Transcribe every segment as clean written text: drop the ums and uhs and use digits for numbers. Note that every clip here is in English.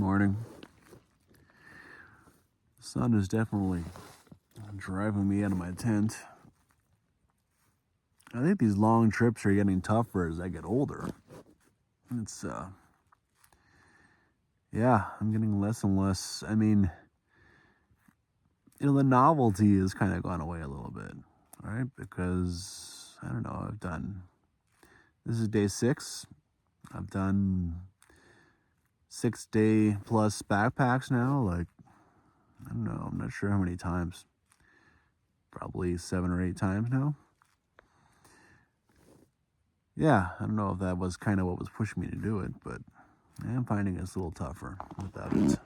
morning. The sun is definitely driving me out of my tent. I think these long trips are getting tougher as I get older. It's, yeah, I'm getting less and less. I mean, the novelty has kind of gone away a little bit, right? Because, I don't know, this is day 6. I've done 6-day plus backpacks now, like, I don't know, I'm not sure how many times. Probably 7 or 8 times now. Yeah, I don't know if that was kind of what was pushing me to do it, but I am finding it's a little tougher without it.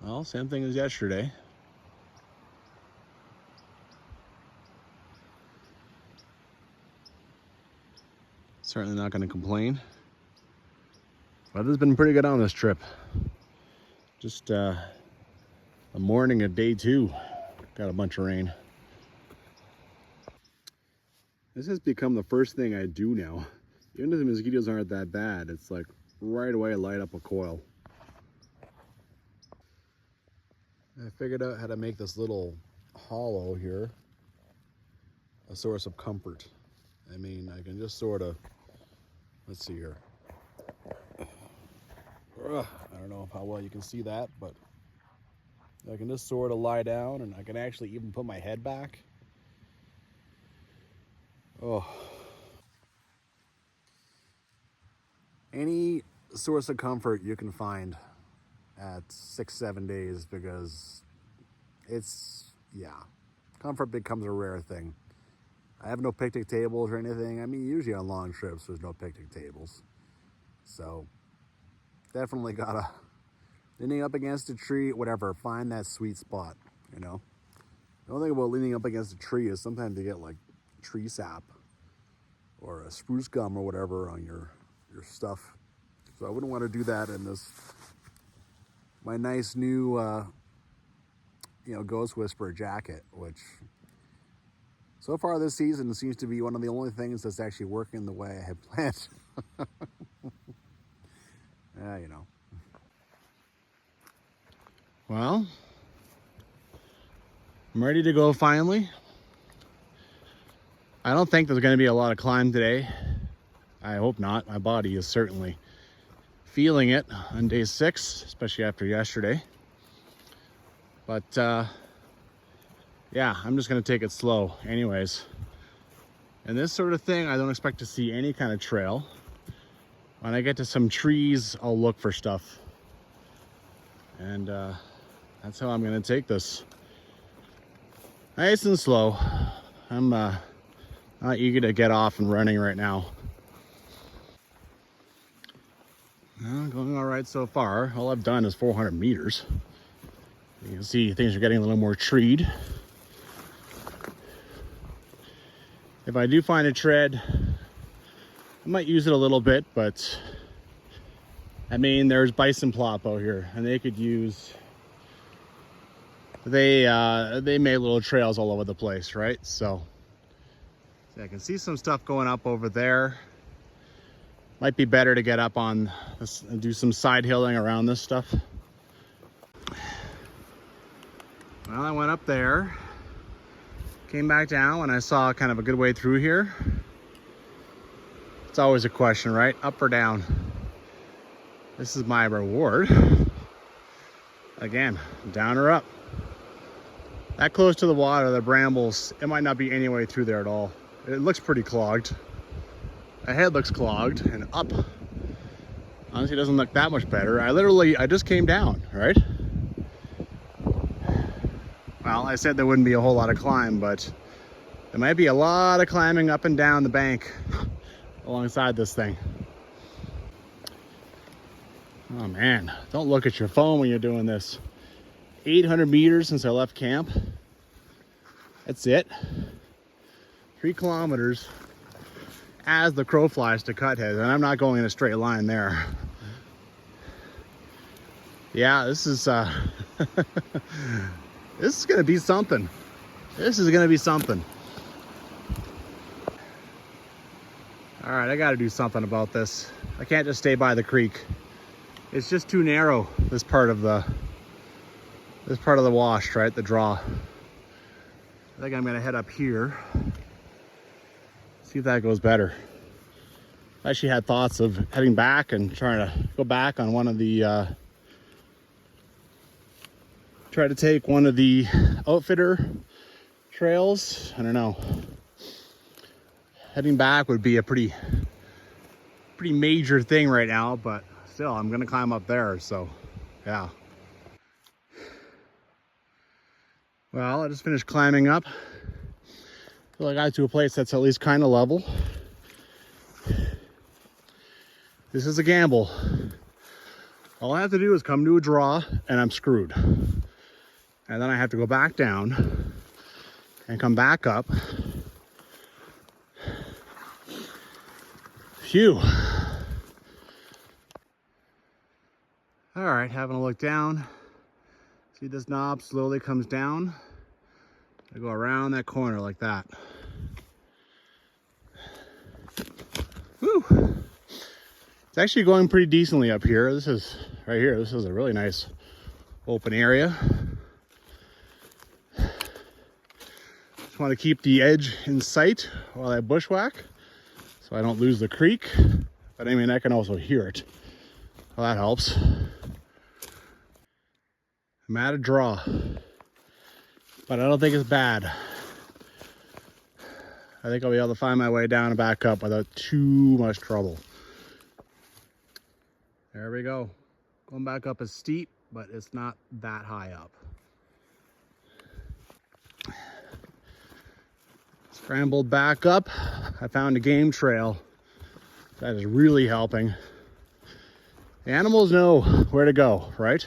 Well, same thing as yesterday. Certainly not going to complain. Weather's been pretty good on this trip. Just the morning of day 2, got a bunch of rain. This has become the first thing I do now. Even if the mosquitoes aren't that bad, it's like right away light up a coil. I figured out how to make this little hollow here a source of comfort. I mean, I can just sort of, let's see here. I don't know how well you can see that, but I can just sort of lie down and I can actually even put my head back. Oh. Any source of comfort you can find at 6-7 days, because it's, yeah, comfort becomes a rare thing. I have no picnic tables or anything. I mean, usually on long trips, there's no picnic tables. So definitely gotta, leaning up against a tree, whatever, find that sweet spot, you know? The only thing about leaning up against a tree is sometimes you get like tree sap or a spruce gum or whatever on your stuff. So I wouldn't want to do that in this, my nice new, Ghost Whisperer jacket, which so far this season seems to be one of the only things that's actually working the way I had planned. You know. Well, I'm ready to go finally. I don't think there's going to be a lot of climb today. I hope not. My body is certainly feeling it on day 6, especially after yesterday. But yeah, I'm just going to take it slow anyways. And this sort of thing, I don't expect to see any kind of trail. When I get to some trees, I'll look for stuff. And that's how I'm going to take this. Nice and slow. I'm not eager to get off and running right now. Going all right so far. All I've done is 400 meters. You can see things are getting a little more treed. If I do find a tread, I might use it a little bit, but I mean, there's bison plop out here, and they could use. They made little trails all over the place, right? So I can see some stuff going up over there. Might be better to get up on this and do some side hilling around this stuff. Well, I went up there, came back down when I saw kind of a good way through here. It's always a question, right? Up or down? This is my reward. Again, down or up. That close to the water, the brambles, it might not be any way through there at all. It looks pretty clogged. Ahead looks clogged, and up honestly doesn't look that much better. I just came down, right? Well, I said there wouldn't be a whole lot of climb, but there might be a lot of climbing up and down the bank alongside this thing. Oh man, don't look at your phone when you're doing this. 800 meters since I left camp. That's it. 3 kilometers as the crow flies to Cuthead, and I'm not going in a straight line there. Yeah, this is this is gonna be something. This is gonna be something. All right, I gotta do something about this. I can't just stay by the creek. It's just too narrow, this part of the wash, right? The draw. I think I'm gonna head up here. See if that goes better. I actually had thoughts of heading back and trying to go back on one of the, try to take one of the outfitter trails. I don't know. Heading back would be a pretty major thing right now, but still, I'm gonna climb up there, so yeah. Well, I just finished climbing up. Feel like I got to a place that's at least kind of level. This is a gamble. All I have to do is come to a draw and I'm screwed. And then I have to go back down and come back up. Phew. All right, having a look down. See, this knob slowly comes down. I go around that corner like that. Whew. It's actually going pretty decently up here. This is right here. This is a really nice open area. Just want to keep the edge in sight while I bushwhack so I don't lose the creek. But I mean, I can also hear it. Well, that helps. I'm at a draw, but I don't think it's bad. I think I'll be able to find my way down and back up without too much trouble. There we go. Going back up is steep, but it's not that high up. Scrambled back up. I found a game trail. That is really helping. The animals know where to go, right?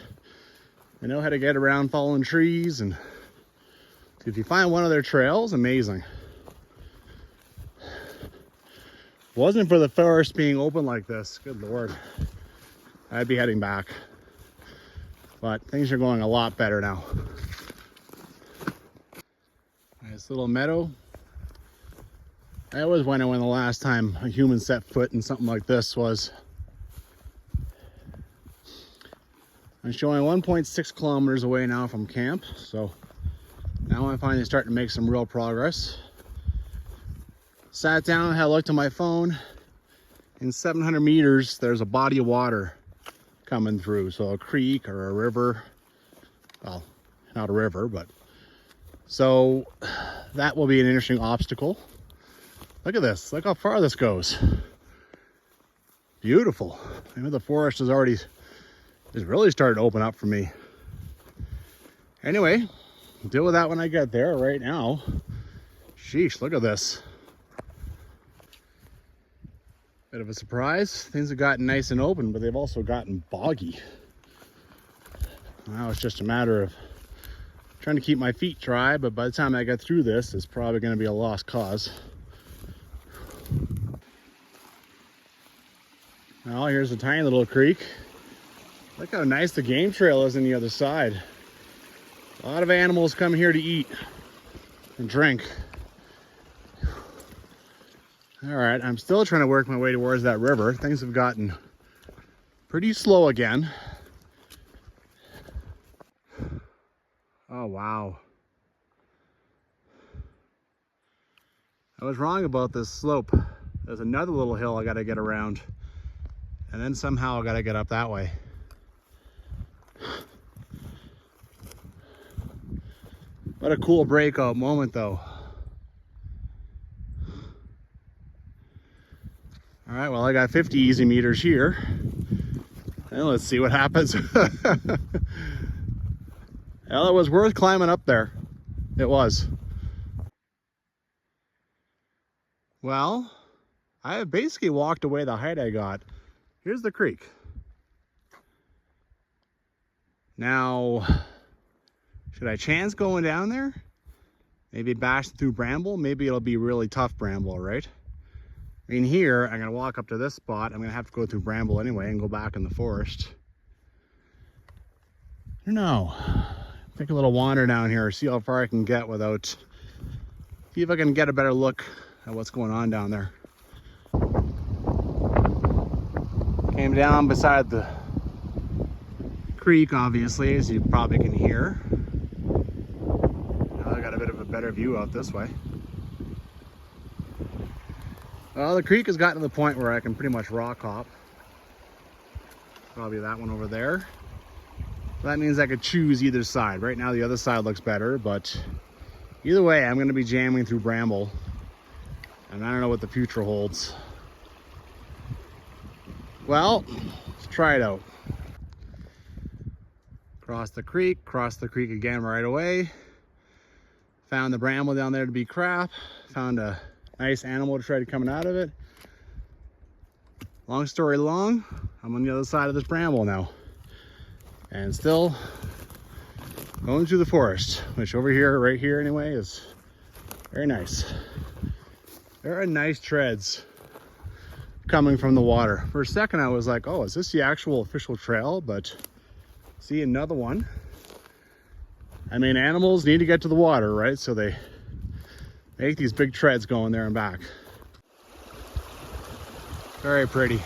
They know how to get around fallen trees, and if you find one of their trails, amazing. If it wasn't for the forest being open like this, good Lord, I'd be heading back. But things are going a lot better now. Nice little meadow. I always wonder when the last time a human set foot in something like this was. I'm showing 1.6 kilometers away now from camp, so now I'm finally starting to make some real progress. Sat down, had a look at my phone. In 700 meters, there's a body of water coming through, so a creek or a river. Well, not a river, but so that will be an interesting obstacle. Look at this. Look how far this goes. Beautiful. Maybe the forest has already really started to open up for me. Anyway, deal with that when I get there. Right now, sheesh, look at this. Bit of a surprise. Things have gotten nice and open, but they've also gotten boggy. Now it's just a matter of trying to keep my feet dry, but by the time I get through this, it's probably going to be a lost cause. Well, here's a tiny little creek. Look how nice the game trail is on the other side. A lot of animals come here to eat and drink. All right, I'm still trying to work my way towards that river. Things have gotten pretty slow again. Oh, wow. I was wrong about this slope. There's another little hill I gotta get around. And then somehow I gotta get up that way. What a cool breakout moment though. All right, well, I got 50 easy meters here. And let's see what happens. Well, it was worth climbing up there. It was. Well, I have basically walked away the height I got. Here's the creek. Now, should I chance going down there? Maybe bash through bramble? Maybe it'll be really tough bramble, right? I mean, here, I'm gonna walk up to this spot. I'm gonna have to go through bramble anyway and go back in the forest. I don't know. Take a little wander down here, see how far I can get without, see if I can get a better look at what's going on down there. Came down beside the creek, obviously, as you probably can hear. Now I got a bit of a better view out this way. Well, the creek has gotten to the point where I can pretty much rock hop. Probably that one over there. That means I could choose either side. Right now the other side looks better, but either way I'm going to be jamming through bramble, and I don't know what the future holds. Well, let's try it out. Cross the creek again right away. Found the bramble down there to be crap. Found a nice animal tread coming out of it. Long story long, I'm on the other side of this bramble now. And still going through the forest, which over here, right here anyway, is very nice. There are nice treads coming from the water. For a second I was like, oh, is this the actual official trail? But see, another one. I mean, animals need to get to the water, right? So they make these big treads going there and back. Very pretty.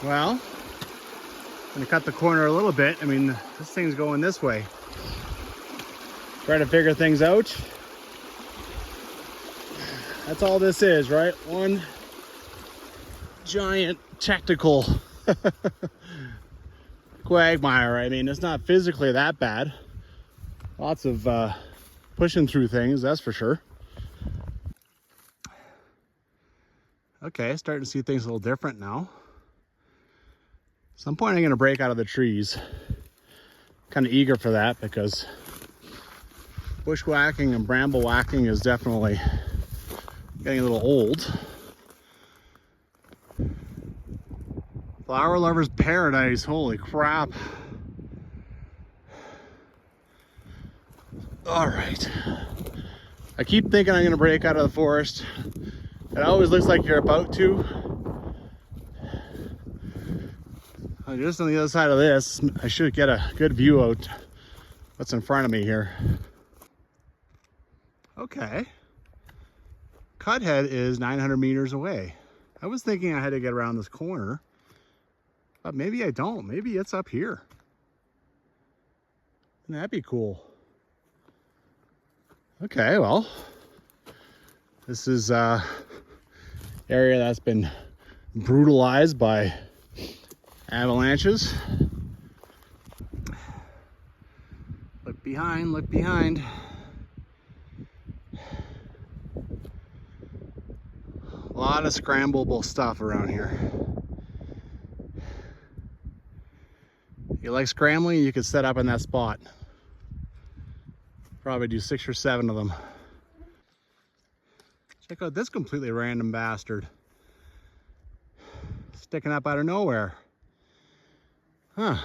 Well, I'm gonna cut the corner a little bit. I mean, this thing's going this way. Try to figure things out. That's all this is, right? One giant technical quagmire. I mean, it's not physically that bad. Lots of pushing through things, that's for sure. Okay, starting to see things a little different now. At some point I'm going to break out of the trees. Kind of eager for that because bushwhacking and bramble whacking is definitely getting a little old. Flower lover's paradise, holy crap. All right. I keep thinking I'm going to break out of the forest. It always looks like you're about to. Just on the other side of this, I should get a good view out what's in front of me here. Okay. Cuthead is 900 meters away. I was thinking I had to get around this corner, but maybe I don't. Maybe it's up here. Wouldn't that be cool? Okay, well, this is area that's been brutalized by avalanches. Look behind, look behind. A lot of scrambleable stuff around here. If you like scrambling, you could set up in that spot. Probably do 6 or 7 of them. Check out this completely random bastard. Sticking up out of nowhere. Huh.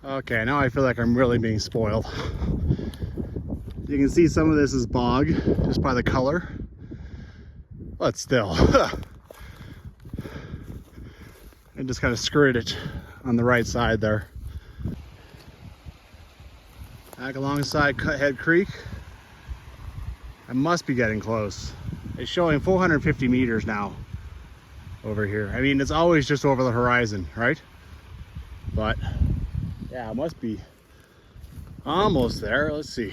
Okay, now I feel like I'm really being spoiled. You can see some of this is bog just by the color, but still. I just kind of screwed it on the right side there. Back alongside Cuthead Creek. I must be getting close. It's showing 450 meters now over here. I mean, it's always just over the horizon, right? But yeah, it must be almost there. Let's see.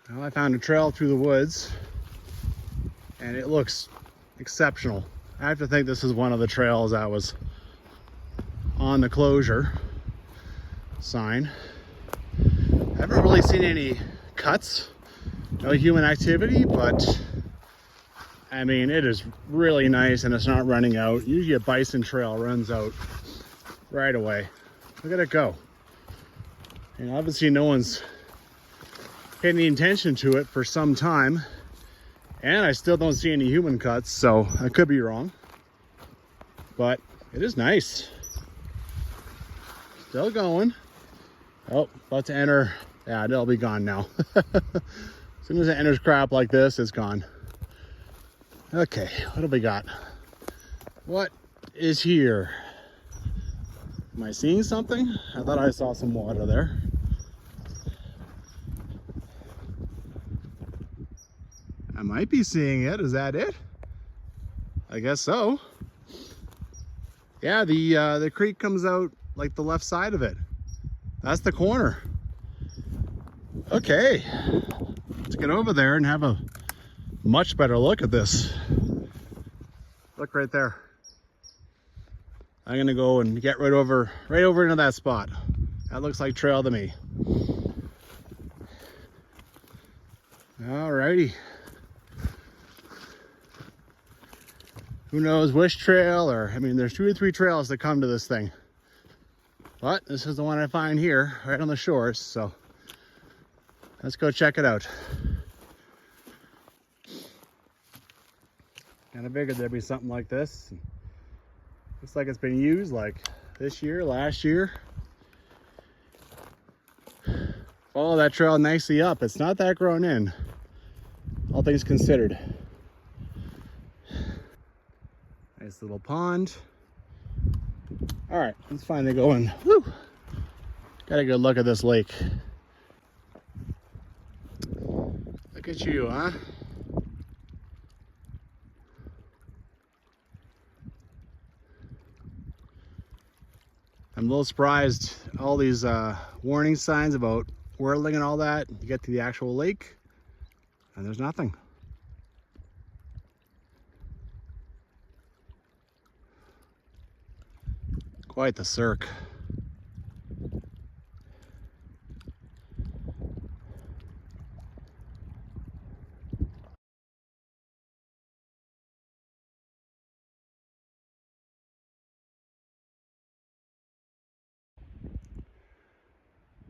Well, I found a trail through the woods and it looks exceptional. I have to think this is one of the trails that was on the closure sign. I haven't really seen any cuts, no human activity, but I mean, it is really nice and it's not running out. Usually a bison trail runs out right away. Look at it go. And obviously no one's paying any attention to it for some time. And I still don't see any human cuts, so I could be wrong. But it is nice. Still going. Oh, about to enter. Yeah, it'll be gone now. As soon as it enters crap like this, it's gone. Okay, what do we got? What is here? Am I seeing something? I thought I saw some water there. I might be seeing it. Is that it? I guess so. Yeah, the creek comes out like the left side of it. That's the corner. Okay, let's get over there and have a much better look at this. Look right there. I'm gonna go and get right over into that spot. That looks like trail to me. Alrighty. Who knows which trail, or I mean, there's 2 or 3 trails that come to this thing. But this is the one I find here, right on the shores, so let's go check it out. Kinda figured there'd be something like this. Looks like it's been used like this year, last year. Follow that trail nicely up. It's not that grown in, all things considered. Nice little pond. All right, let's finally go in. Woo! Got a good look at this lake. Look at you, huh? I'm a little surprised, all these warning signs about whirling and all that. You get to the actual lake and there's nothing. Quite the cirque.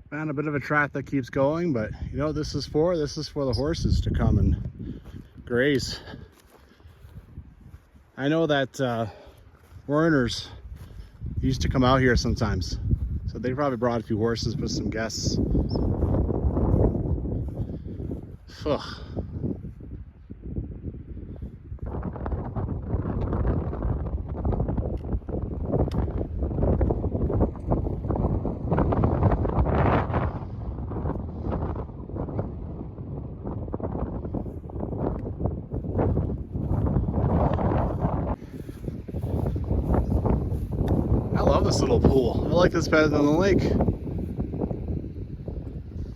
Found a bit of a track that keeps going, but you know what this is for? This is for the horses to come and graze. I know that Werners used to come out here sometimes, so they probably brought a few horses with some guests. Ugh. This little pool. I like this better than the lake.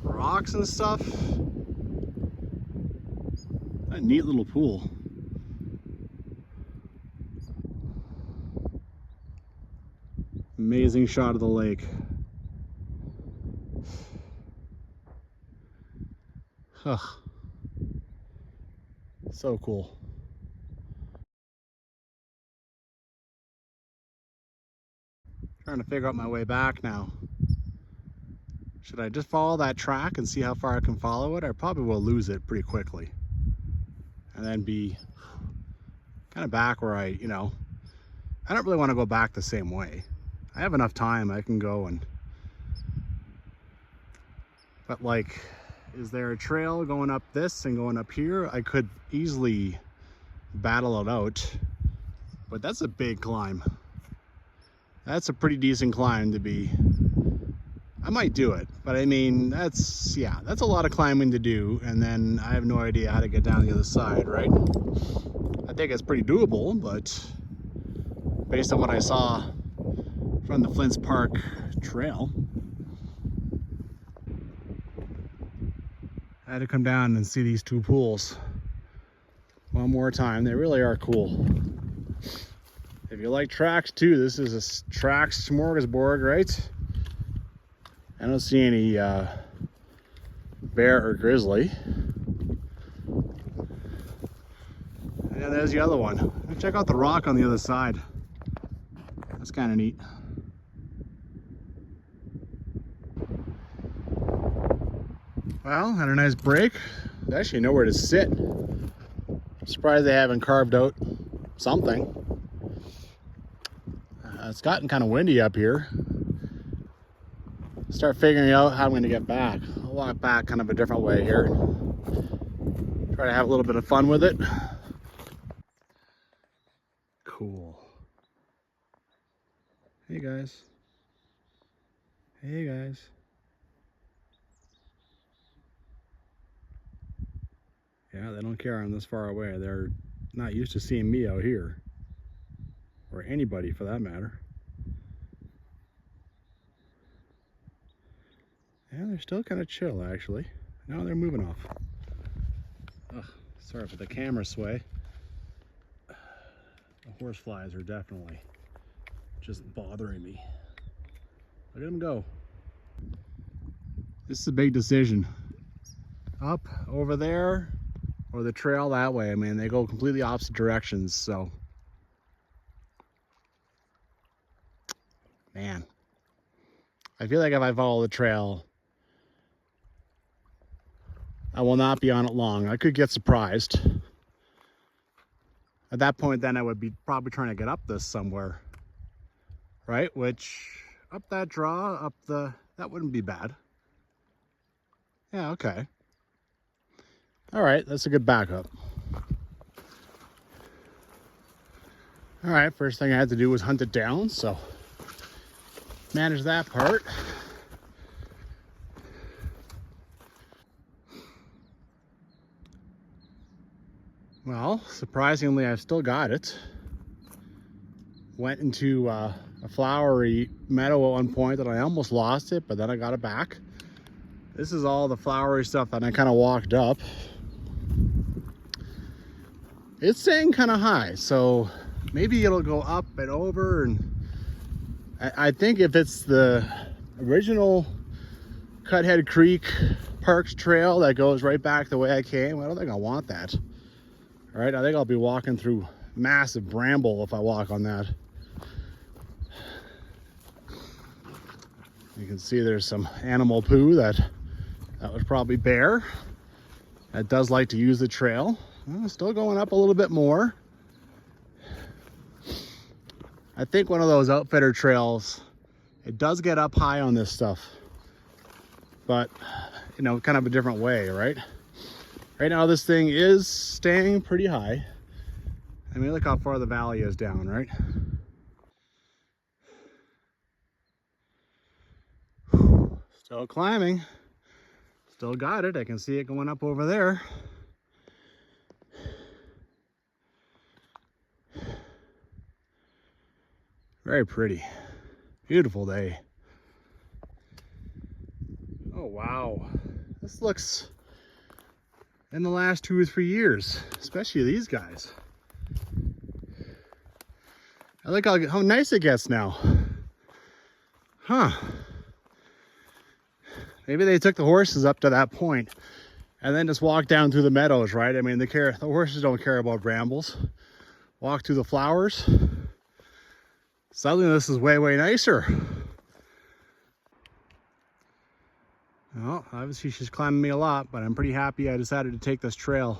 Rocks and stuff. A neat little pool. Amazing shot of the lake. Ugh. So cool. Trying to figure out my way back now. Should I just follow that track and see how far I can follow it? I probably will lose it pretty quickly. And then be kind of back where I don't really want to go back the same way. I have enough time, I can go and... But like, is there a trail going up this and going up here? I could easily battle it out, but that's a big climb. That's a pretty decent climb to be. I might do it, but I mean, that's a lot of climbing to do, and then I have no idea how to get down the other side, right? I think it's pretty doable, but based on what I saw from the Flint Park trail, I had to come down and see these 2 pools one more time. They really are cool. If you like tracks too, this is a track smorgasbord, right? I don't see any bear or grizzly. And there's the other one. Check out the rock on the other side. That's kind of neat. Well, had a nice break. There's actually nowhere to sit. I'm surprised they haven't carved out something. It's gotten kind of windy up here. Start figuring out how I'm going to get back. I'll walk back kind of a different way here. Try to have a little bit of fun with it. Cool. Hey guys. Hey guys. Yeah, they don't care I'm this far away. They're not used to seeing me out here. Or anybody for that matter. Yeah, they're still kind of chill actually. Now they're moving off. Ugh, sorry for the camera sway. The horse flies are definitely just bothering me. Look at them go. This is a big decision. Up over there or the trail that way. I mean, they go completely opposite directions, so. Man. I feel like if I follow the trail, I will not be on it long. I could get surprised. At that point, then I would be probably trying to get up this somewhere. Right? Which, up that draw, up the, that wouldn't be bad. Yeah, okay. All right, that's a good backup. All right, first thing I had to do was hunt it down, so manage that part. Well, surprisingly, I've still got it. Went into a flowery meadow at one point that I almost lost it, but then I got it back. This is all the flowery stuff that I kind of walked up. It's staying kind of high, so maybe it'll go up and over, and I think if it's the original Cuthead Creek Parks Trail that goes right back the way I came, I don't think I want that. All right, I think I'll be walking through massive bramble if I walk on that. You can see there's some animal poo that was probably bear. That does like to use the trail. Still going up a little bit more. I think one of those outfitter trails, it does get up high on this stuff, but you know, kind of a different way, right? Right now this thing is staying pretty high. I mean, look how far the valley is down, right? Still climbing. Still got it. I can see it going up over there. Very pretty. Beautiful day. Oh, wow. This looks in the last 2 or 3 years, especially these guys. I like how nice it gets now. Huh. Maybe they took the horses up to that point and then just walked down through the meadows, right? I mean, the horses don't care about brambles. Walk through the flowers. Suddenly this is way, way nicer. Well, obviously she's climbing me a lot, but I'm pretty happy I decided to take this trail.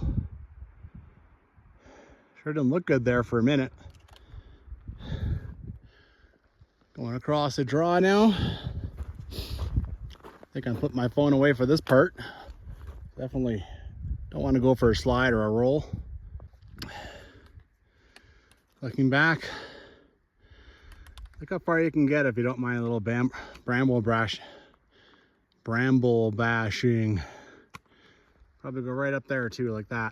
Sure didn't look good there for a minute. Going across the draw now. I think I'm putting my phone away for this part. Definitely don't want to go for a slide or a roll. Looking back, look how far you can get if you don't mind a little bramble bashing. Probably go right up there too, like that.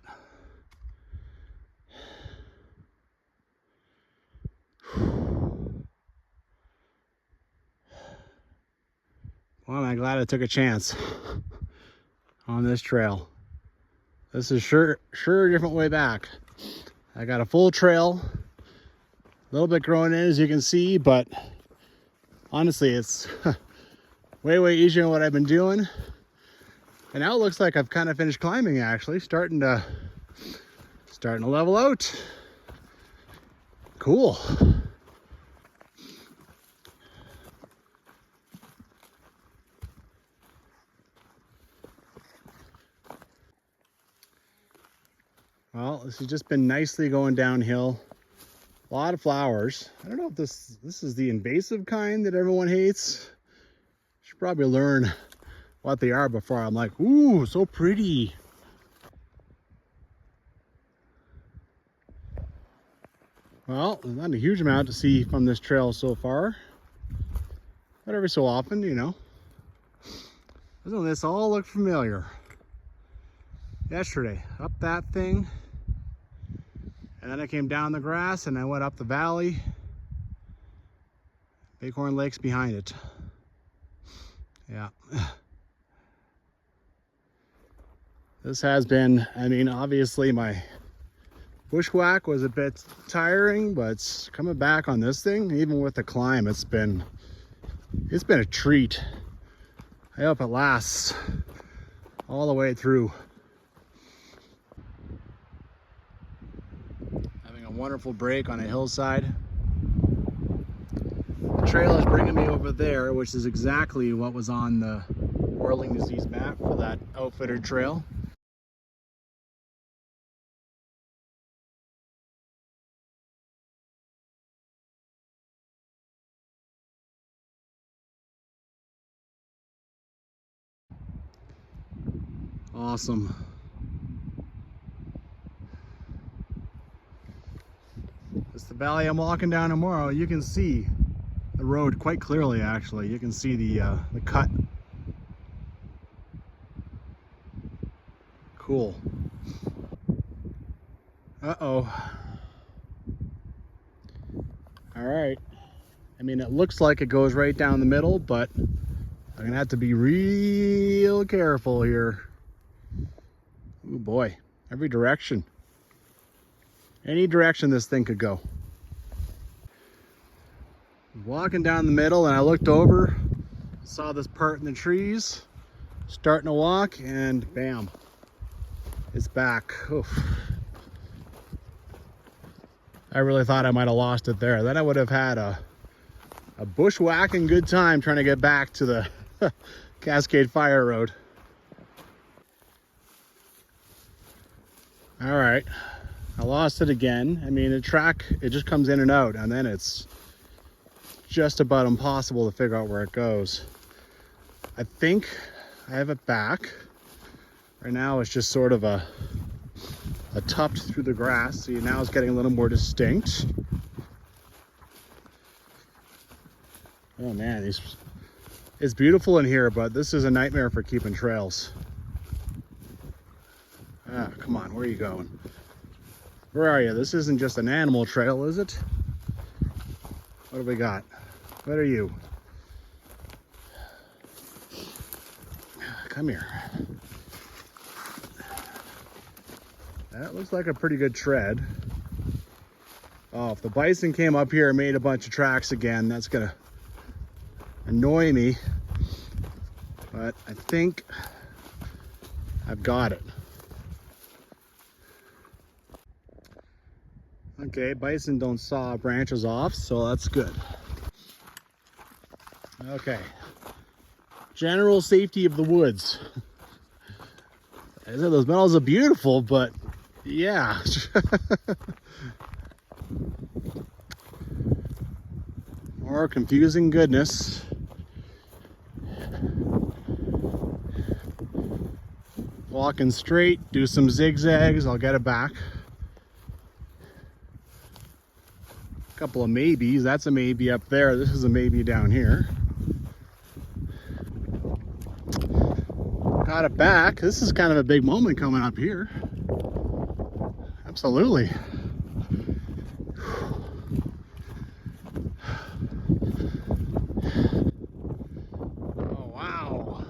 Well, I'm glad I took a chance on this trail. This is sure a different way back. I got a full trail, a little bit growing in as you can see, but honestly it's way, way easier than what I've been doing. And now it looks like I've kind of finished climbing actually, starting to level out. Cool. Well, this has just been nicely going downhill. A lot of flowers. I don't know if this is the invasive kind that everyone hates. Should probably learn what they are before I'm like, ooh, so pretty. Well, there's not a huge amount to see from this trail so far. But every so often, you know. Doesn't this all look familiar? Yesterday, up that thing, and then I came down the grass and I went up the valley. Bighorn Lake's behind it. Yeah. This has been, I mean, obviously my bushwhack was a bit tiring, but coming back on this thing, even with the climb, it's been a treat. I hope it lasts all the way through. Having a wonderful break on a hillside. The trail is bringing me over there, which is exactly what was on the whirling disease map for that outfitter trail. Awesome. It's the valley I'm walking down tomorrow. You can see the road quite clearly, actually. You can see the cut. Cool. Uh-oh. All right. I mean, it looks like it goes right down the middle, but I'm gonna have to be real careful here. Oh boy, every direction. Any direction this thing could go. Walking down the middle and I looked over, saw this part in the trees, starting to walk, and bam, it's back. Oof. I really thought I might have lost it there. Then I would have had a bushwhacking good time trying to get back to the Cascade Fire Road. All right, I lost it again. I mean, the track, it just comes in and out, and then it's just about impossible to figure out where it goes. I think I have it back. Right now it's just sort of a tuft through the grass. See, now it's getting a little more distinct. Oh man, it's beautiful in here, but this is a nightmare for keeping trails. Ah, come on, where are you going? Where are you? This isn't just an animal trail, is it? What do we got? What are you? Come here. That looks like a pretty good tread. Oh, if the bison came up here and made a bunch of tracks again, that's gonna annoy me. But I think I've got it. Okay, bison don't saw branches off, so that's good. Okay. General safety of the woods. I said those meadows are beautiful, but yeah. More confusing goodness. Walking straight, do some zigzags, I'll get it back. Couple of maybes. That's a maybe up there. This is a maybe down here. Got it back. This is kind of a big moment coming up here. Absolutely. Oh, wow.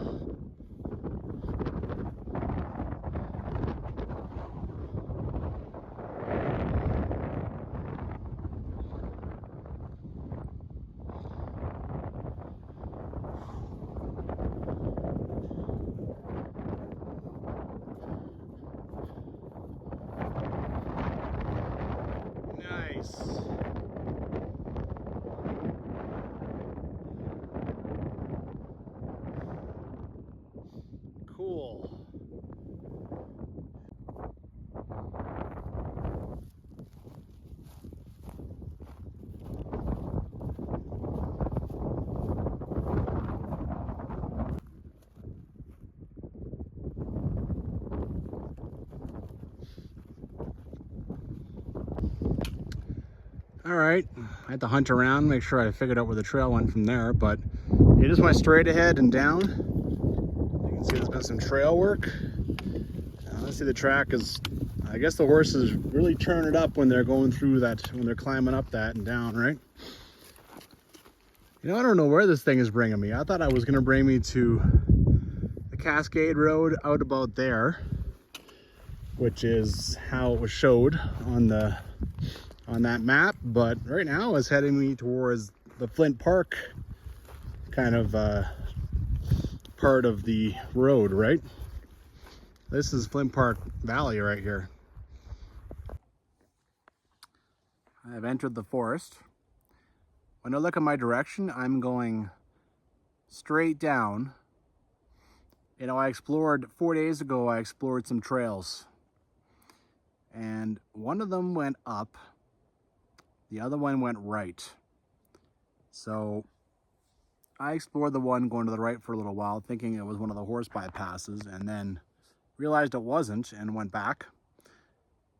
Nice. Cool. All right, I had to hunt around, make sure I figured out where the trail went from there, but You just went straight ahead and down. You can see there's been some trail work. Let's see, the track is, I guess the horses really turn it up when they're going through that, when they're climbing up that and down, right? You know, I don't know where this thing is bringing me. I thought it was going to bring me to the Cascade Road out about there, which is how it was showed on that map. But right now it's heading me towards the Flint Park kind of part of the road, right? This is Flint Park Valley right here. I've entered the forest. When I look in my direction, I'm going straight down. You know, I explored 4 days ago, I explored some trails. And one of them went up, the other one went right. So I explored the one going to the right for a little while, thinking it was one of the horse bypasses, and then realized it wasn't and went back.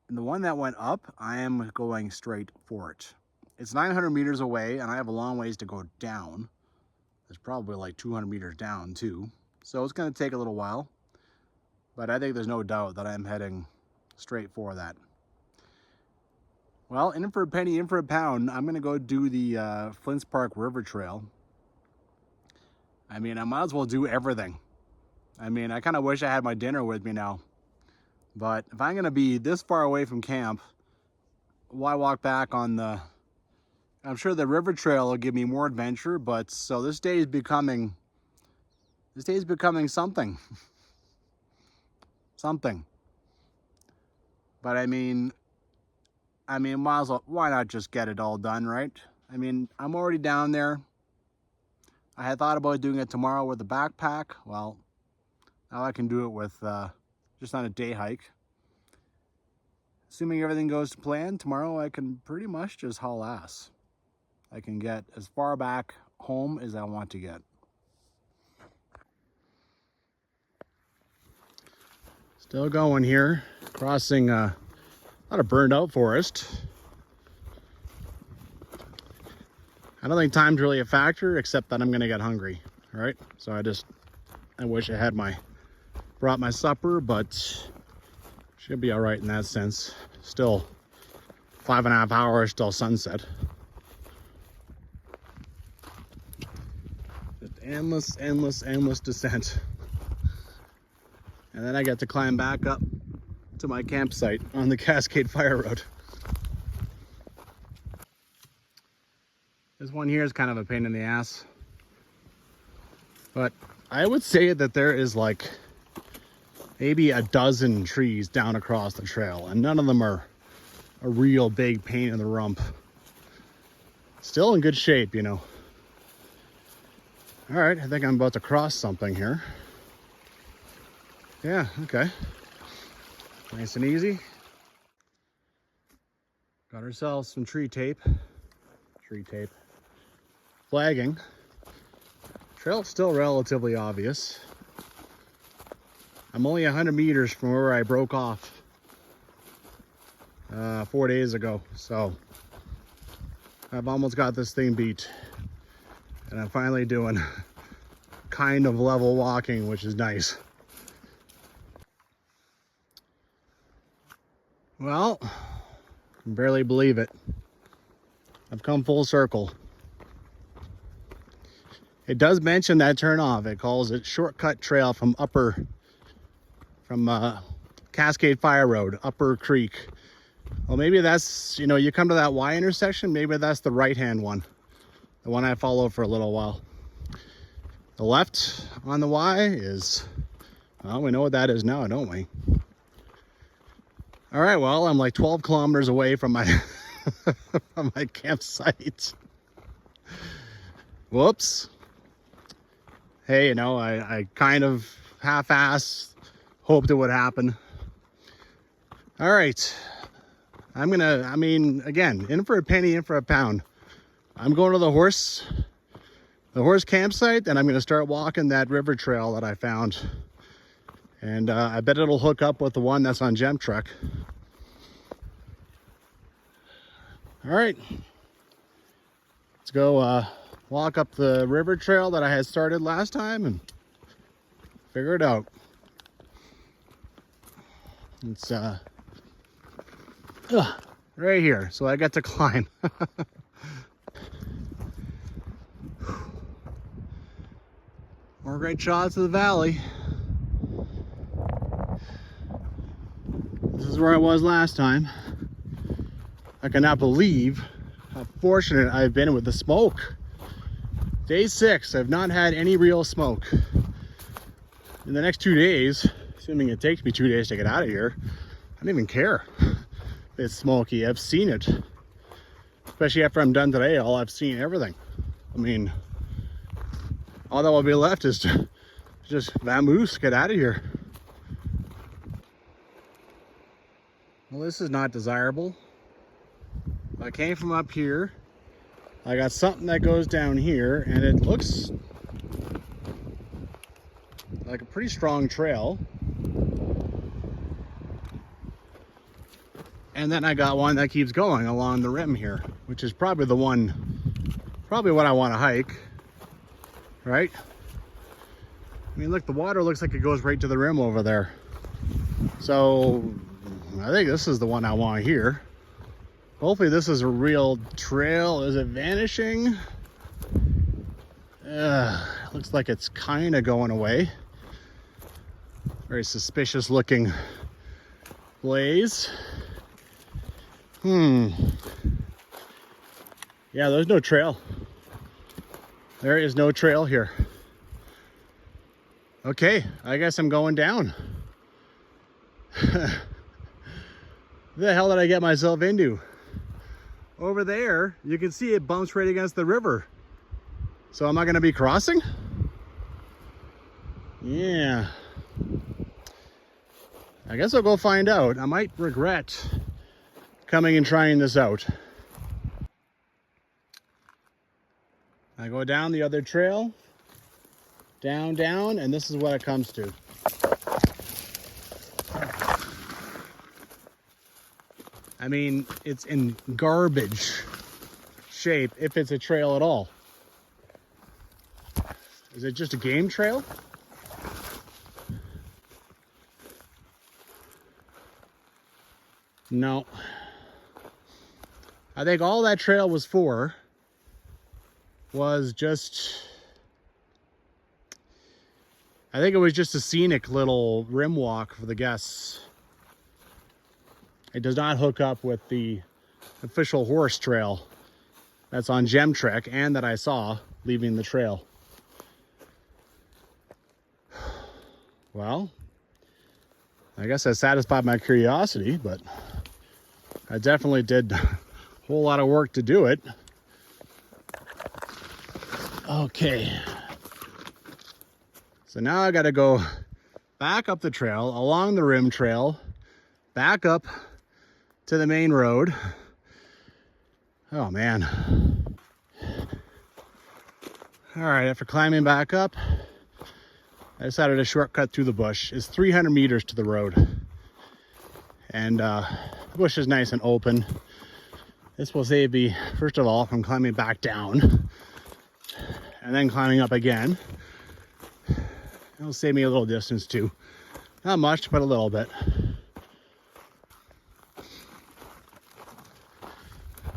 And the one that went up, I am going straight for it. It's 900 meters away, and I have a long ways to go down. There's probably like 200 meters down too. So it's going to take a little while, but I think there's no doubt that I'm heading straight for that. Well, in for a penny, in for a pound, I'm going to go do the Flint Park River Trail. I mean, I might as well do everything. I mean, I kind of wish I had my dinner with me now. But if I'm going to be this far away from camp, why walk back on the... I'm sure the river trail will give me more adventure, but so this day is becoming something. Something. But I mean, might as well, why not just get it all done, right? I mean, I'm already down there. I had thought about doing it tomorrow with a backpack. Well, now I can do it with just on a day hike. Assuming everything goes to plan, tomorrow I can pretty much just haul ass. I can get as far back home as I want to get. Still going here, crossing a lot of burned out forest. I don't think time's really a factor, except that I'm gonna get hungry, right? So I wish I had brought my supper, but should be all right in that sense. Still 5.5 hours till sunset. Just endless descent. And then I get to climb back up to my campsite on the Cascade Fire Road. This one here is kind of a pain in the ass. But I would say that there is like maybe a dozen trees down across the trail, and none of them are a real big pain in the rump. Still in good shape, you know. All right, I think I'm about to cross something here. Yeah, okay. Nice and easy. Got ourselves some tree tape. Flagging. Trail's still relatively obvious. I'm only 100 meters from where I broke off 4 days ago, so I've almost got this thing beat. And I'm finally doing kind of level walking, which is nice. Well, I can barely believe it. I've come full circle. It does mention that turn off. It calls it shortcut trail from Cascade Fire Road, Upper Creek. Well, maybe that's, you know, you come to that Y intersection, maybe that's the right-hand one. The one I followed for a little while. The left on the Y is, well, we know what that is now, don't we? All right, well, I'm like 12 kilometers away from my from my campsite. Whoops. Hey, you know, I kind of half-assed hoped it would happen. All right. Again, in for a penny, in for a pound. I'm going to the horse campsite, and I'm going to start walking that river trail that I found. And I bet it'll hook up with the one that's on Gem Truck. All right. Let's go walk up the river trail that I had started last time and figure it out. It's right here, so I get to climb. More great shots of the valley. This is where I was last time. I cannot believe how fortunate I've been with the smoke. Day 6, I've not had any real smoke. In the next 2 days, assuming it takes me 2 days to get out of here, I don't even care if it's smoky. I've seen it. Especially after I'm done today, I've seen everything. I mean, all that will be left is to just vamoose, get out of here. Well, this is not desirable. I came from up here. I got something that goes down here, and it looks like a pretty strong trail. And then I got one that keeps going along the rim here, which is probably the one, probably what I want to hike, right? I mean, look, the water looks like it goes right to the rim over there. So I think this is the one I want here. Hopefully this is a real trail. Is it vanishing? Looks like it's kind of going away. Very suspicious looking blaze. Yeah, there's no trail. There is no trail here. Okay, I guess I'm going down. The hell did I get myself into? Over there, you can see it bumps right against the river. So am I gonna be crossing? Yeah. I guess I'll go find out. I might regret coming and trying this out. I go down the other trail, down, and this is what it comes to. I mean, it's in garbage shape if it's a trail at all. Is it just a game trail? No. I think all that trail was for was just, I think it was just a scenic little rim walk for the guests. It does not hook up with the official horse trail that's on Gem Trek and that I saw leaving the trail. Well, I guess I satisfied my curiosity, but I definitely did a whole lot of work to do it. Okay. So now I got to go back up the trail, along the rim trail, back up to the main road. Oh man. All right, after climbing back up, I decided to shortcut through the bush. It's 300 meters to the road. And the bush is nice and open. This will save me, first of all, from climbing back down and then climbing up again. It'll save me a little distance too. Not much, but a little bit.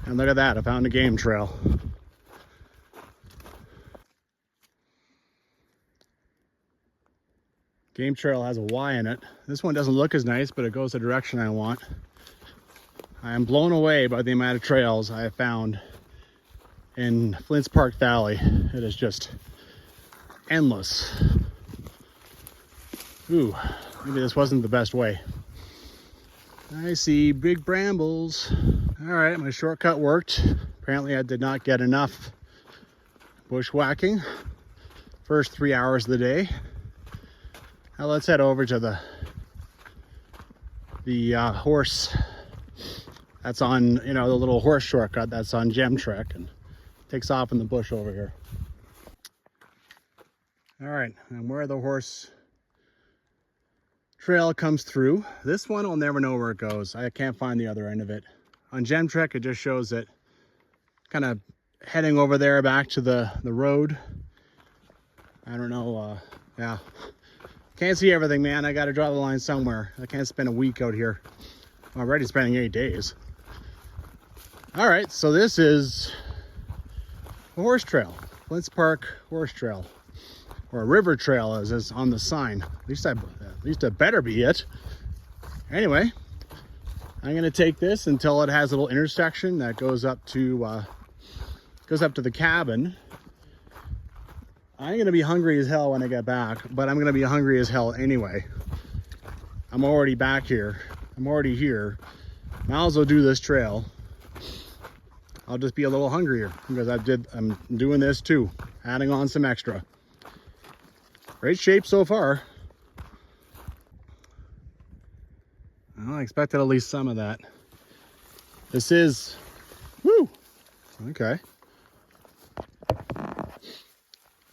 And look at that, I found a game trail. Game trail has a Y in it. This one doesn't look as nice, but it goes the direction I want. I am blown away by the amount of trails I have found in Flint's Park Valley. It is just endless. Ooh, maybe this wasn't the best way. I see big brambles. All right, my shortcut worked. Apparently I did not get enough bushwhacking first 3 hours of the day. Now let's head over to the horse that's on, you know, the little horse shortcut that's on Gem Trek and takes off in the bush over here. All right, and where the horse trail comes through, this one I'll never know where it goes. I can't find the other end of it. On Gem Trek, it just shows it kind of heading over there back to the road. I don't know, yeah. Can't see everything, man. I gotta draw the line somewhere. I can't spend a week out here. I'm already spending 8 days. All right, so this is a horse trail. Flint Park Horse Trail. Or a river trail, as is on the sign. At least it better be it. Anyway, I'm gonna take this until it has a little intersection that goes up to the cabin. I'm gonna be hungry as hell when I get back, but I'm gonna be hungry as hell anyway. I'm already back here. I'm already here. Might as well do this trail. I'll just be a little hungrier because I'm doing this too, adding on some extra. Great shape so far. Well, I expected at least some of that. This is, woo, okay.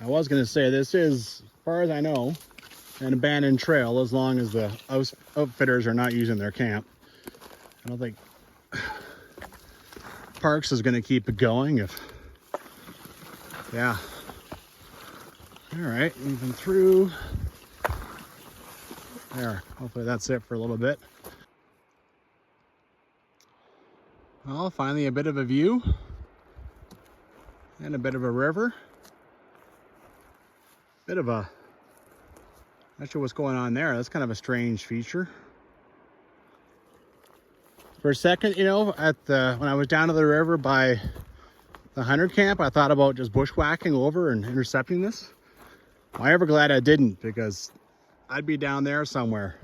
I was gonna say this is, as far as I know, an abandoned trail as long as the outfitters are not using their camp. I don't think Parks is gonna keep it going if, yeah. All right, moving through. There, hopefully that's it for a little bit. Well, finally a bit of a view and a bit of a river. Bit of a, not sure what's going on there. That's kind of a strange feature. For a second, you know, when I was down to the river by the hunter camp, I thought about just bushwhacking over and intercepting this. I'm ever glad I didn't, because I'd be down there somewhere.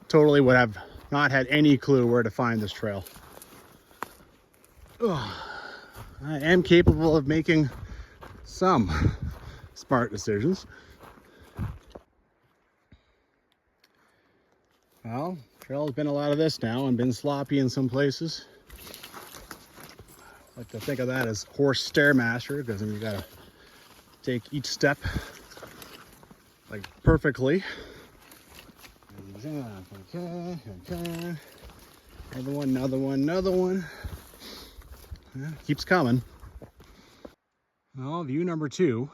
Totally would have not had any clue where to find this trail. Ugh. I am capable of making some smart decisions. Well, trail has been a lot of this now and been sloppy in some places. I like to think of that as horse stairmaster, because then you gotta take each step like perfectly. Okay. Another one. Yeah, keeps coming. Well, view number 2.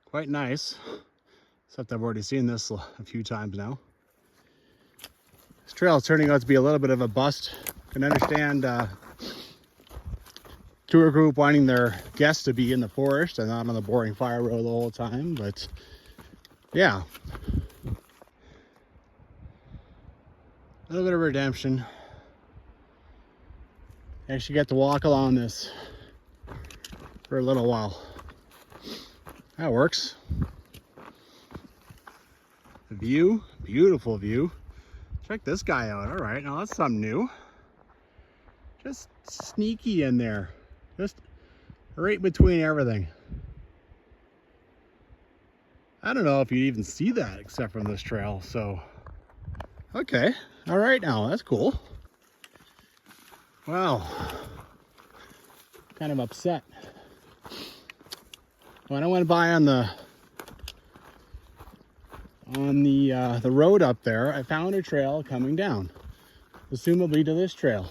Quite nice. Except I've already seen this a few times now. This trail is turning out to be a little bit of a bust. I can understand tour group wanting their guests to be in the forest and not on the boring fire road the whole time, but yeah. A little bit of redemption. I actually get to walk along this for a little while. That works. The view, beautiful view. Check this guy out. All right, now that's something new. Just sneaky in there. Just right between everything. I don't know if you'd even see that except from this trail, so. Okay, all right now, that's cool. Wow, kind of upset. When I went by on the road up there, I found a trail coming down, presumably to this trail.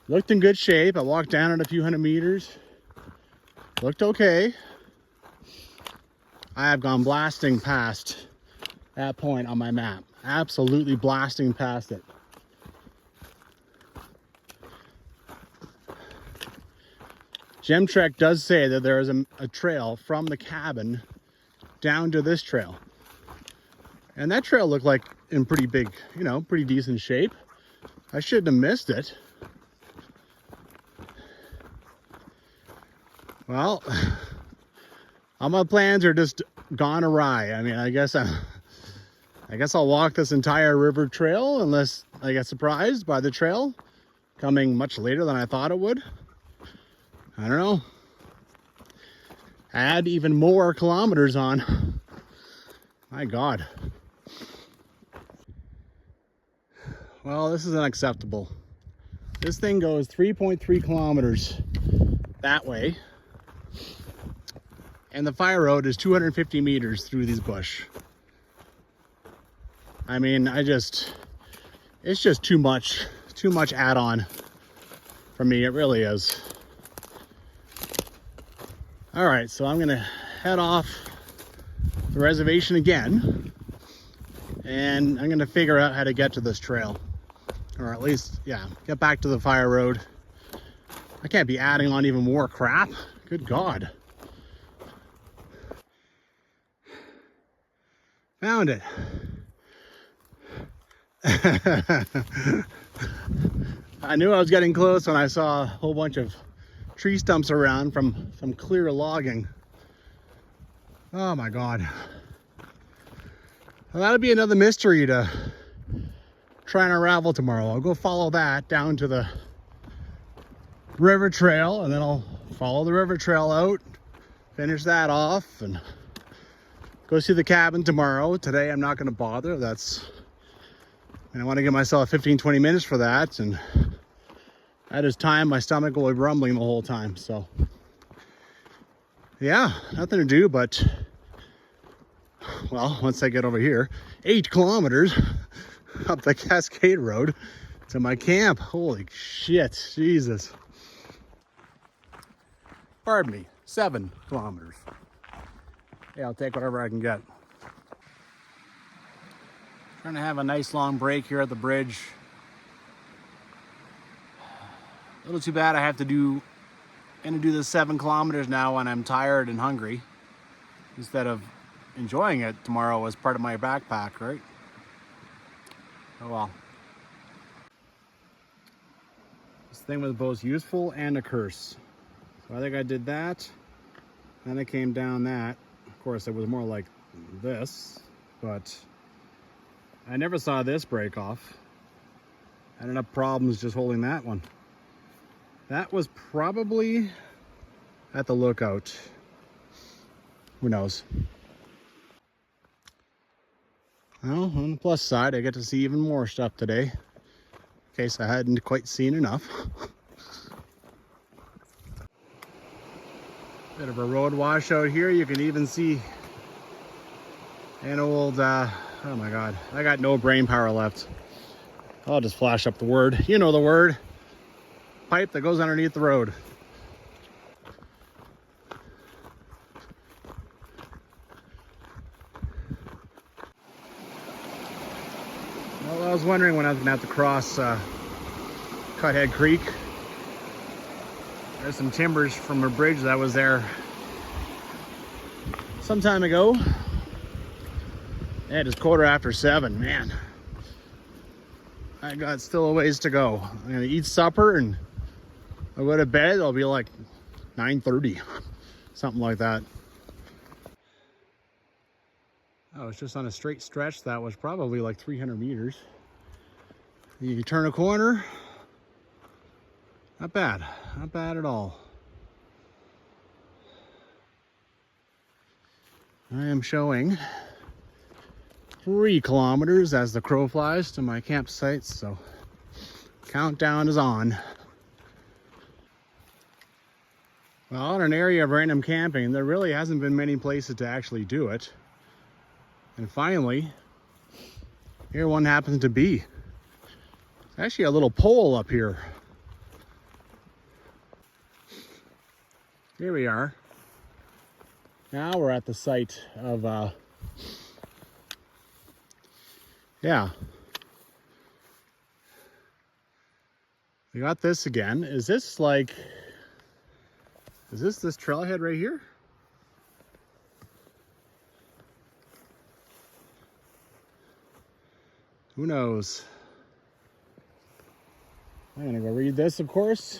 Looked in good shape. I walked down it a few hundred meters. Looked okay. I have gone blasting past that point on my map. Absolutely blasting past it. GemTrek does say that there is a trail from the cabin down to this trail. And that trail looked like in pretty big, you know, pretty decent shape. I shouldn't have missed it. Well, all my plans are just gone awry. I mean, I guess I'll walk this entire river trail unless I get surprised by the trail coming much later than I thought it would. I don't know. Add even more kilometers on. My God. Well, this is unacceptable. This thing goes 3.3 kilometers that way. And the fire road is 250 meters through these bush. I mean, it's just too much add-on. for me. It really is. All right, so I'm gonna head off the reservation again, and I'm gonna figure out how to get to this trail, or at least, yeah, get back to the fire road. I can't be adding on even more crap. Good God. Found it. I knew I was getting close when I saw a whole bunch of tree stumps around from some clear logging. Oh my God. Well, that'll be another mystery to try and unravel tomorrow. I'll go follow that down to the river trail, and then I'll follow the river trail out, finish that off, and go see the cabin tomorrow. Today I'm not going to bother. I want to give myself 15-20 minutes for that, and at his time my stomach will be rumbling the whole time. So yeah, nothing to do but, well, once I get over here, 8 kilometers up the Cascade Road to my camp. Holy shit, Jesus. Pardon me, 7 kilometers. Yeah, I'll take whatever I can get. Trying to have a nice long break here at the bridge. A little too bad I have to do the 7 kilometers now when I'm tired and hungry, instead of enjoying it tomorrow as part of my backpack, right? Oh well. This thing was both useful and a curse. So I think I did that. Then I came down that. Of course, it was more like this, but I never saw this break off. I had enough problems just holding that one. That was probably at the lookout. Who knows? Well, on the plus side, I get to see even more stuff today, in case I hadn't quite seen enough. Bit of a road washout here. You can even see an old, oh my God, I got no brain power left. I'll just flash up the word. You know the word. Pipe that goes underneath the road. Well, I was wondering when I was gonna have to cross Cuthead Creek. There's some timbers from a bridge that was there some time ago. Yeah, it's 7:15, man. I got still a ways to go. I'm gonna eat supper and I'll go to bed. It'll be like 9:30, something like that. Oh, it's just on a straight stretch that was probably like 300 meters. You turn a corner. Not bad at all. I am showing 3 kilometers as the crow flies to my campsite, so countdown is on. Well, in an area of random camping, there really hasn't been many places to actually do it. And finally, here one happens to be. It's actually a little pole up here. Here we are. Now we're at the site of, yeah. We got this again. Is this this trailhead right here? Who knows? I'm gonna go read this, of course.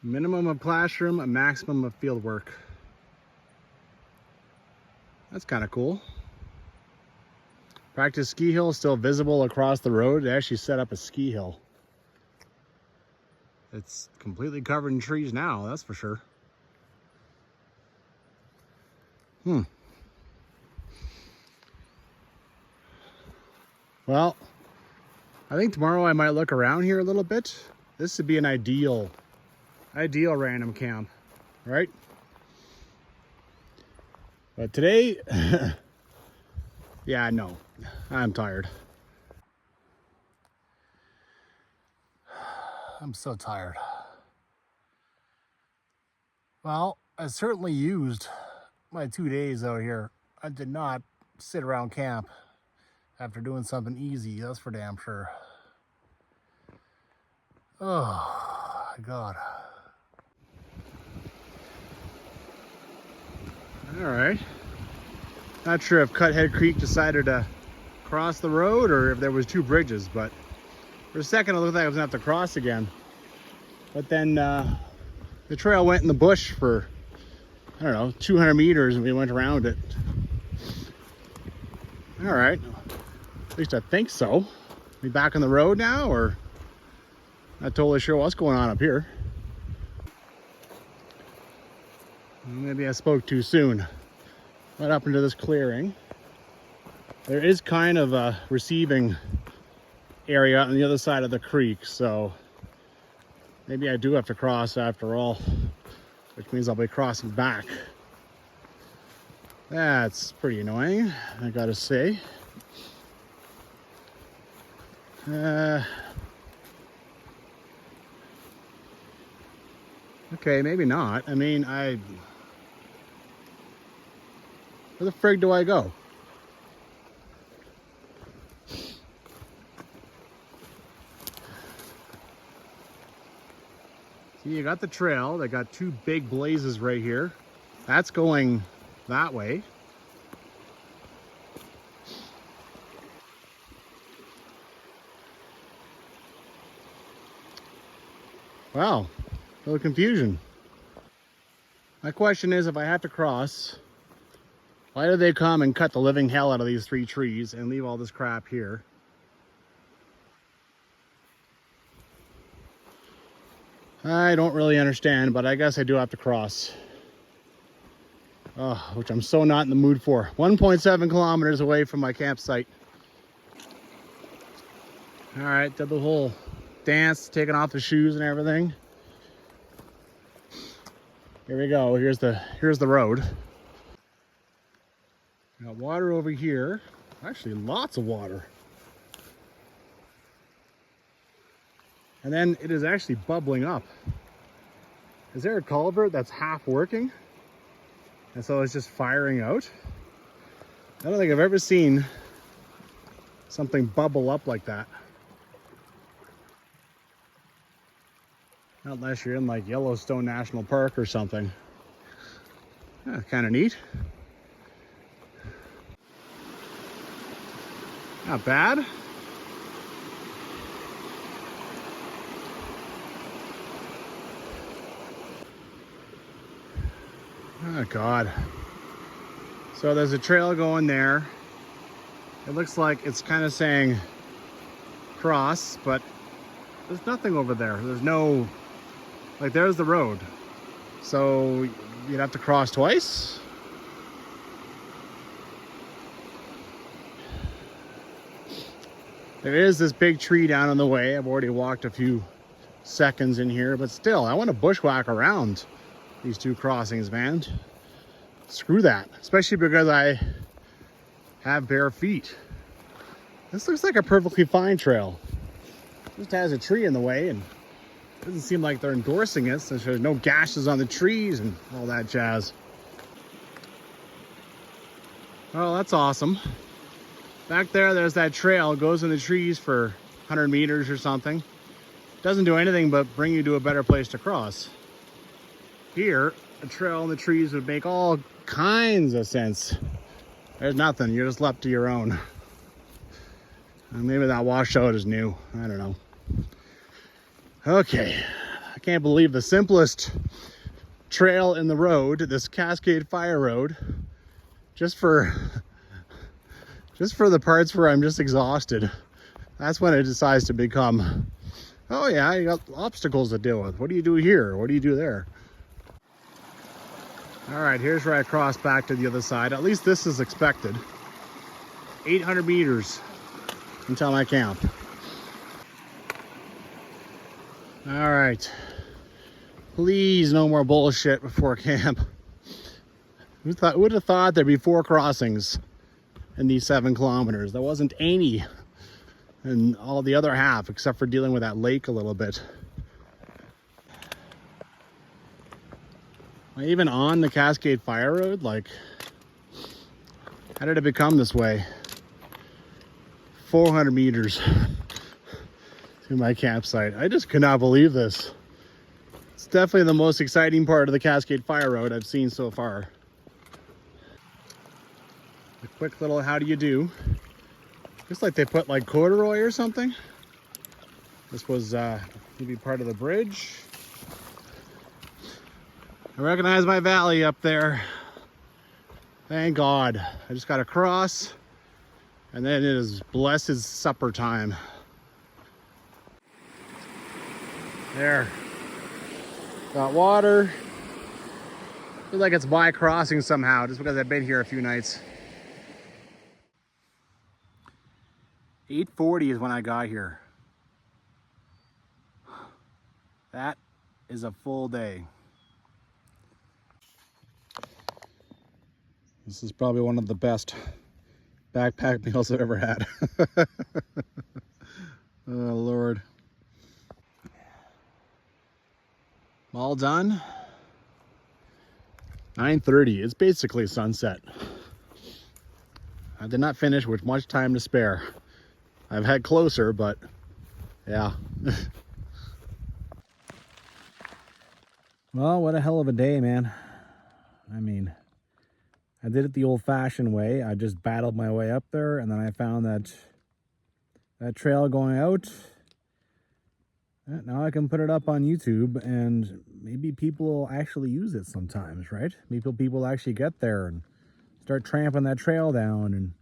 Minimum of classroom, a maximum of field work. That's kind of cool. Practice ski hill still visible across the road. They actually set up a ski hill. It's completely covered in trees now, that's for sure. Well, I think tomorrow I might look around here a little bit. This would be an ideal random camp, right? But today, yeah, no, I'm tired. I'm so tired. Well, I certainly used my 2 days out here. I did not sit around camp after doing something easy, that's for damn sure. Oh, God. All right. Not sure if Cuthead Creek decided to cross the road or if there was two bridges, but for a second it looked like I was gonna have to cross again. But then the trail went in the bush for, I don't know, 200 meters and we went around it. All right, at least I think so. We back on the road now, or not totally sure what's going on up here. Maybe I spoke too soon. Right up into this clearing. There is kind of a receiving area on the other side of the creek, so maybe I do have to cross after all, which means I'll be crossing back. That's pretty annoying, I gotta say. Okay, maybe not. I mean, where the frig do I go? See, you got the trail. They got two big blazes right here. That's going that way. Wow, a little confusion. My question is, if I have to cross, why do they come and cut the living hell out of these three trees and leave all this crap here? I don't really understand, but I guess I do have to cross. Oh, which I'm so not in the mood for. 1.7 kilometers away from my campsite. All right, did the whole dance, taking off the shoes and everything. Here we go. Here's the road. Got water over here. Actually, lots of water. And then it is actually bubbling up. Is there a culvert that's half working? And so it's just firing out? I don't think I've ever seen something bubble up like that. Not unless you're in like Yellowstone National Park or something. Yeah, kind of neat. Not bad. Oh God. So there's a trail going there. It looks like it's kind of saying cross, but there's nothing over there. There's no, like there's the road. So you'd have to cross twice. There is this big tree down on the way. I've already walked a few seconds in here, but still, I want to bushwhack around these two crossings, man. Screw that, especially because I have bare feet. This looks like a perfectly fine trail. Just has a tree in the way and it doesn't seem like they're endorsing it since there's no gashes on the trees and all that jazz. Oh, that's awesome. Back there's that trail. It goes in the trees for 100 meters or something. Doesn't do anything but bring you to a better place to cross. Here, a trail in the trees would make all kinds of sense. There's nothing. You're just left to your own. Maybe that washout is new. I don't know. Okay. I can't believe the simplest trail in the road, this Cascade Fire Road, just for the parts where I'm just exhausted. That's when it decides to become, oh yeah, you got obstacles to deal with. What do you do here? What do you do there? All right, here's where I cross back to the other side. At least this is expected. 800 meters until my camp. All right. Please, no more bullshit before camp. Who would have thought there'd be 4 crossings in these 7 kilometers? There wasn't any in all the other half, except for dealing with that lake a little bit. Even on the Cascade Fire Road, like, how did it become this way? 400 meters to my campsite. I just could not believe this. It's definitely the most exciting part of the Cascade Fire Road I've seen so far. A quick little how do you do. Looks like they put like corduroy or something. This was maybe part of the bridge. I recognize my valley up there. Thank God. I just got across, and then it is blessed supper time. There. Got water. Feels like it's by crossing somehow, just because I've been here a few nights. 8:40 is when I got here. That is a full day. This is probably one of the best backpack meals I've ever had. Oh, Lord. All done. 9:30. It's basically sunset. I did not finish with much time to spare. I've had closer, but yeah. Well, what a hell of a day, man. I mean, I did it the old-fashioned way. I just battled my way up there, and then I found that trail going out. Now I can put it up on YouTube, and maybe people will actually use it sometimes, right? Maybe people actually get there and start tramping that trail down, and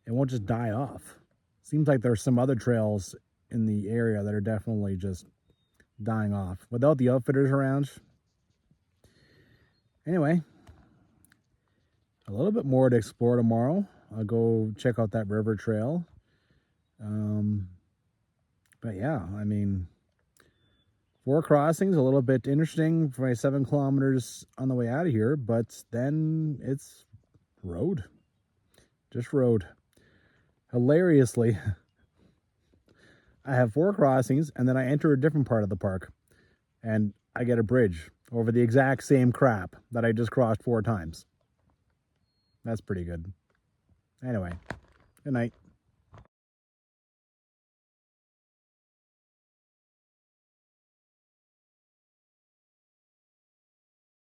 it won't just die off. Seems like there's some other trails in the area that are definitely just dying off without the outfitters around. Anyway, a little bit more to explore tomorrow. I'll go check out that river trail. But yeah, I mean, 4 crossings, a little bit interesting for my 7 kilometers on the way out of here, but then it's road. Just road. Hilariously, I have 4 crossings, and then I enter a different part of the park, and I get a bridge over the exact same crap that I just crossed 4 times. That's pretty good. Anyway, good night.